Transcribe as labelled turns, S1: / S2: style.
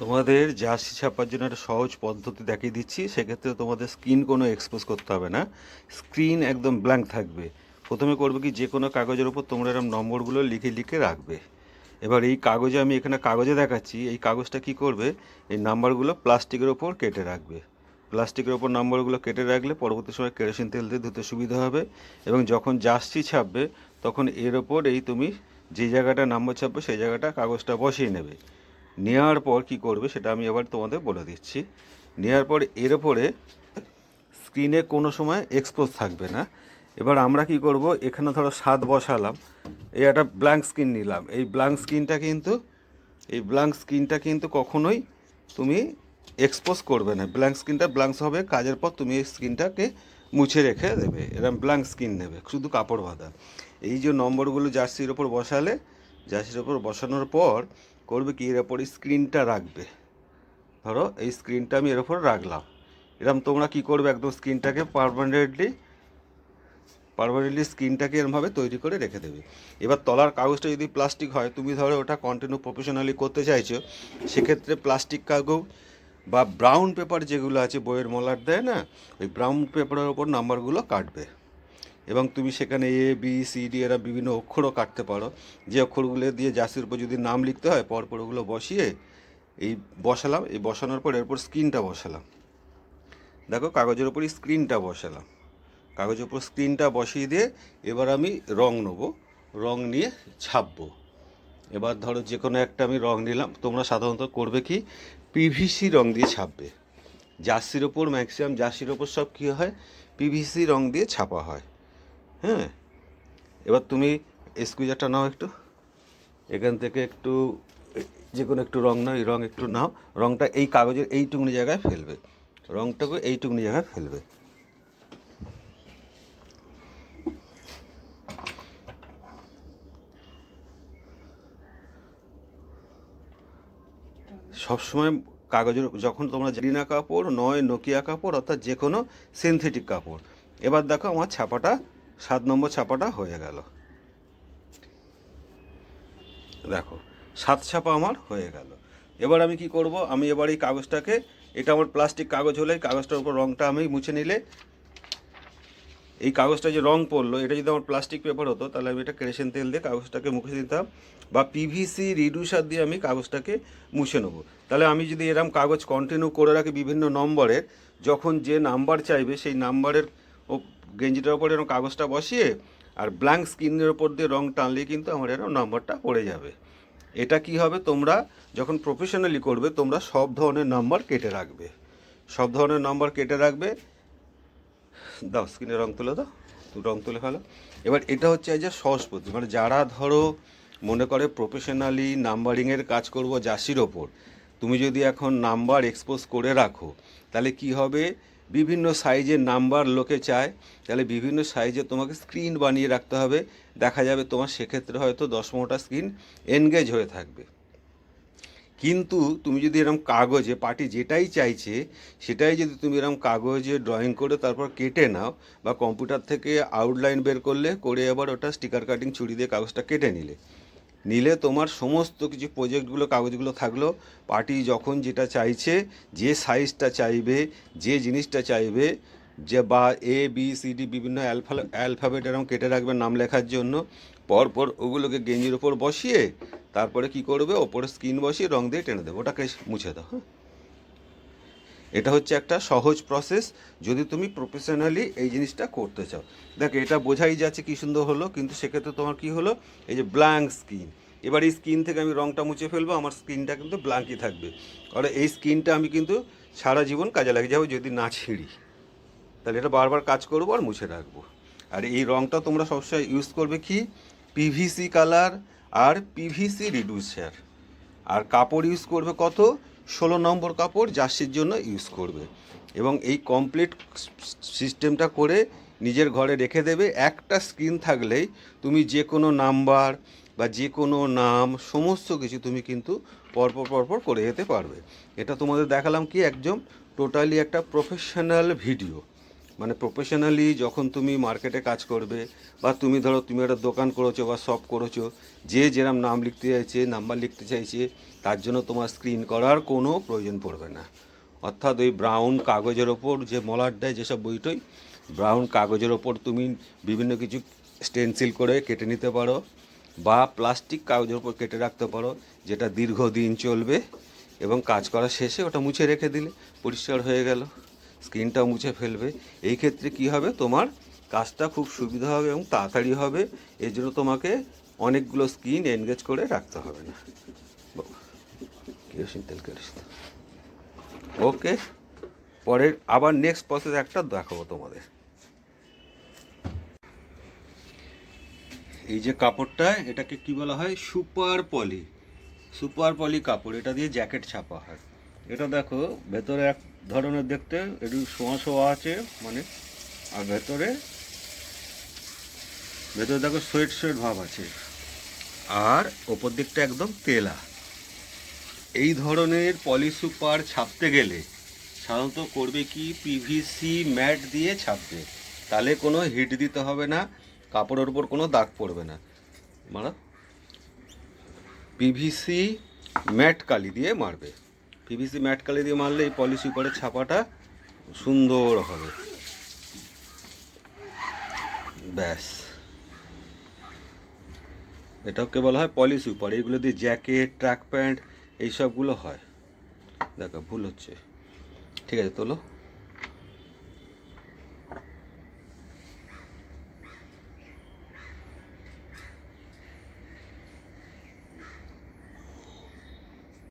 S1: তোমাদের জার্সি ছাপার জন্য একটা সহজ পদ্ধতি দেখিয়ে দিচ্ছি। সেক্ষেত্রে তোমাদের স্ক্রিন কোনো এক্সপোজ করতে হবে না, স্ক্রিন একদম ব্ল্যাঙ্ক থাকবে। প্রথমে করবে কি, যে কোনো কাগজের ওপর তোমরা এরকম নম্বরগুলো লিখে লিখে রাখবে। এবার এই কাগজে, আমি এখানে কাগজে দেখাচ্ছি, এই কাগজটা কি করবে, এই নাম্বারগুলো প্লাস্টিকের ওপর কেটে রাখবে। প্লাস্টিকের ওপর নাম্বারগুলো কেটে রাখলে পরবর্তী সময় কেরোসিন তেল দিয়ে ধুতে সুবিধা হবে। এবং যখন জার্সি ছাপবে তখন এর ওপর এই তুমি যে জায়গাটা নাম্বার ছাপবে সেই জায়গাটা কাগজটা বসিয়ে নেবে। নেওয়ার পর কি করবে সেটা আমি এবার তোমাদের বলে দিচ্ছি। নেওয়ার পর এর ওপরে স্ক্রিনে কোনো সময় এক্সপোজ থাকবে না। এবার আমরা কি করব, এখানে ধরো 7 বসালাম, এই একটা ব্ল্যাঙ্ক স্ক্রিন নিলাম। এই ব্ল্যাঙ্ক স্ক্রিনটা কিন্তু কখনোই তুমি এক্সপোজ করবে না। ব্ল্যাঙ্ক স্ক্রিনটা ব্ল্যাঙ্কস হবে, কাজের পর তুমি এই স্ক্রিনটাকে মুছে রেখে দেবে। এরকম ব্ল্যাঙ্ক স্ক্রিন নেবে, শুধু কাপড় বাঁধা। এই যে নম্বরগুলো জার্সির ওপর বসালে, জার্সির ওপর বসানোর পর করবে কি, এর ওপর স্ক্রিনটা রাখবে। ধরো এই স্ক্রিনটা আমি এর ওপর রাখলাম। এরকম তোমরা কি করবে, একদম স্ক্রিনটাকে পার্মানেন্টলি স্ক্রিনটাকে এরমভাবে তৈরি করে রেখে দেবে। এবার তলার কাগজটা যদি প্লাস্টিক হয়, তুমি ধরো ওটা কন্টিনিউ প্রফেশনালি করতে চাইছো, সেক্ষেত্রে প্লাস্টিক কাগজ বা ব্রাউন পেপার যেগুলো আছে, বইয়ের মলাট দেয় না, ওই ব্রাউন পেপারের ওপর নাম্বারগুলো কাটবে। এবং তুমি সেখানে এ বি সি ডি এরা বিভিন্ন অক্ষরও কাটতে পারো। যে অক্ষরগুলো দিয়ে জার্সির উপর যদি নাম লিখতে হয়, পরপর ওগুলো বসিয়ে এই বসালাম। এই বসানোর পর এরপর স্ক্রিনটা বসালাম। দেখো কাগজের ওপরই স্ক্রিনটা বসালাম। কাগজের উপর স্ক্রিনটা বসিয়ে দিয়ে এবার আমি রং নেব, রং নিয়ে ছাপবো। এবার ধরো যে কোনো একটা আমি রং নিলাম। তোমরা সাধারণত করবে কি, পিভিসি রং দিয়ে ছাপবে। জার্সির ওপর ম্যাক্সিমাম জার্সির ওপর সব কী হয়, পিভিসি রং দিয়ে ছাপা হয়। হ্যাঁ, এবার তুমি স্কুইজারটা নাও একটু, এখান থেকে একটু যে কোনো একটু রং নাও, এই রং একটু নাও। রংটা এই কাগজের এইটুকুনি জায়গায় ফেলবে, রংটাকে এইটুকুনি জায়গায় ফেলবে। সবসময় কাগজের, যখন তোমরা জারিনা কাপড় নয় নোকিয়া কাপড়, অর্থাৎ যে কোনো সিনথেটিক কাপড়। এবার দেখো আমার ছাপাটা 7 নম্বর ছাপাটা হয়ে গেল। দেখো 7 ছাপা আমার হয়ে গেল। এবার আমি কি করব, আমি এবার এই কাগজটাকে, এটা আমার প্লাস্টিক কাগজ হলে কাগজটার উপর রংটা আমি মুছে নিলে, এই কাগজটা যে রং পড়লো, এটা যদি আমার প্লাস্টিক পেপার হতো তাহলে আমি এটা কেরোসিন তেল দিয়ে কাগজটাকে মুছে দিতাম, বা পিভিসি রিডিউসার দিয়ে আমি কাগজটাকে মুছে নেবো। তাহলে আমি যদি এরকম কাগজ কন্টিনিউ করে রাখি বিভিন্ন নম্বরের, যখন যে নাম্বার চাইবে সেই নাম্বারের গেঞ্জিটার ওপর এরকম কাগজটা বসিয়ে আর ব্ল্যাঙ্ক স্ক্রিনের ওপর দিয়ে রং টানলে কিন্তু আমার এরকম নাম্বারটা পড়ে যাবে। এটা কি হবে, তোমরা যখন প্রফেশনালি করবে তোমরা সব ধরনের নাম্বার কেটে রাখবে, সব ধরনের নাম্বার কেটে রাখবে। দাও স্ক্রিনে রং তুলে দাও, রং তুলে ফেলো। এবার এটা হচ্ছে এই যে সহজ পদ্ধতি, মানে যারা ধরো মনে করে প্রফেশনালি নাম্বারিংয়ের কাজ করব জার্সির ওপর, তুমি যদি এখন নাম্বার এক্সপোজ করে রাখো তাহলে কি হবে, বিভিন্ন সাইজের নাম্বার লোকে চায়, তাহলে বিভিন্ন সাইজে তোমাকে স্ক্রিন বানিয়ে রাখতে হবে। দেখা যাবে তোমার সেক্ষেত্রে হয়তো 10-15টা স্ক্রিন এনগেজ হয়ে থাকবে। কিন্তু তুমি যদি এরকম কাগজে পার্টি যেটাই চাইছে সেটাই যদি তুমি এরকম কাগজে ড্রয়িং করে তারপর কেটে নাও, বা কম্পিউটার থেকে আউটলাইন বের করলে, করে আবার ওটা স্টিকার কাটিং ছুরি দিয়ে কাগজটা কেটে নিলে তোমার সমস্ত কিছু প্রজেক্টগুলো, কাগজগুলো থাকলো। পার্টি যখন যেটা চাইছে, যে সাইজটা চাইবে, যে জিনিসটা চাইবে, যে বা এ বি সি ডি বিভিন্ন অ্যালফাবেট এরকম কেটে রাখবে নাম লেখার জন্য, পরপর ওগুলোকে গেঞ্জির ওপর বসিয়ে তারপরে কি করবে, ওপরে স্ক্রিন বসিয়ে রং দিয়ে টেনে দেবে, ওটাকে মুছে দাও। হ্যাঁ, এটা হচ্ছে একটা সহজ প্রসেস যদি তুমি প্রফেশনালি এই জিনিসটা করতে চাও। দেখো এটা বোঝাই যাচ্ছে কী সুন্দর হলো, কিন্তু সেক্ষেত্রে তোমার কি হলো, এই যে ব্ল্যাঙ্ক স্ক্রিন। এবার এই স্ক্রিন থেকে আমি রংটা মুছে ফেলবো, আমার স্ক্রিনটা কিন্তু ব্ল্যাঙ্কই থাকবে। আর এই স্ক্রিনটা আমি কিন্তু সারা জীবন কাজে লাগিয়ে যাবো যদি না ছিঁড়ি। তাহলে এটা বারবার কাজ করবো আর মুছে রাখবো। আর এই রংটা তোমরা সবসময় ইউজ করবে কি, পিভিসি কালার আর পিভিসি রিডিউসার। আর কাপড় ইউজ করবে কত, 16 নম্বর কাপড় জার্সির জন্য ইউজ করবে। এবং এই কমপ্লিট সিস্টেমটা করে নিজের ঘরে রেখে দেবে। একটা স্ক্রিন থাকলেই তুমি যে কোনো নাম্বার বা যে কোনো নাম সমস্ত কিছু তুমি কিন্তু পরপর করে যেতে পারবে। এটা তোমাদের দেখালাম কি একদম টোটালি একটা প্রফেশনাল ভিডিও। মানে প্রফেশনালি যখন তুমি মার্কেটে কাজ করবে, বা তুমি ধরো তুমি একটা দোকান করেছো বা শপ করেছো, যে যেরম নাম লিখতে চাইছে, নাম্বার লিখতে চাইছে, তার জন্য তোমার স্ক্রিন করার কোনো প্রয়োজন পড়বে না। অর্থাৎ ওই ব্রাউন কাগজের ওপর যে মলার দেয় যেসব বইটই, ব্রাউন কাগজের ওপর তুমি বিভিন্ন কিছু স্টেনসিল করে কেটে নিতে পারো, বা প্লাস্টিক কাগজের ওপর কেটে রাখতে পারো, যেটা দীর্ঘদিন চলবে, এবং কাজ করার শেষে ওটা মুছে রেখে দিলে পরিষ্কার হয়ে গেল, স্ক্রিনটা মুছে ফেলবে। এই ক্ষেত্রে কি হবে, তোমার কাজটা খুব সুবিধা হবে এবং তাড়াতাড়ি হবে। এর জন্য তোমাকে অনেকগুলো স্ক্রিন এনগেজ করে রাখতে হবে না। কেরোসিন তেল কেরোসিন। ওকে, পরের আবার নেক্সট প্রসেস একটা দেখাবো তোমাদের। এই যে কাপড়টা, এটাকে কি বলা হয়, সুপার পলি। সুপার পলি কাপড়, এটা দিয়ে জ্যাকেট ছাপা হয়। এটা দেখো ভেতরে এক ধরনের দেখতে একটু শোয়া শোয়া আছে, মানে, আর ভেতরে ভেতরে দেখো সোয়েট সোয়েট ভাব আছে, আর ওপর দিকটা একদম তেলা। এই ধরনের পলি সুপার ছাপতে গেলে সাধারণত করবে কি, পিভিসি ম্যাট দিয়ে ছাপবে, তাহলে কোনো হিট দিতে হবে না, কাপড়ের উপর কোনো দাগ পড়বে না। মানে পিভিসি ম্যাট কালি দিয়ে মারবে। পিভিসি ম্যাট কালি দিয়ে মারলে এই পলি সুপারের ছাপাটা সুন্দর হবে। ব্যাস, এটাকে বলা হয় পলি সুপার। এইগুলো দিয়ে জ্যাকেট, ট্র্যাক প্যান্ট, এইসবগুলো হয়। দেখো ভুল হচ্ছে, ঠিক আছে তোলো।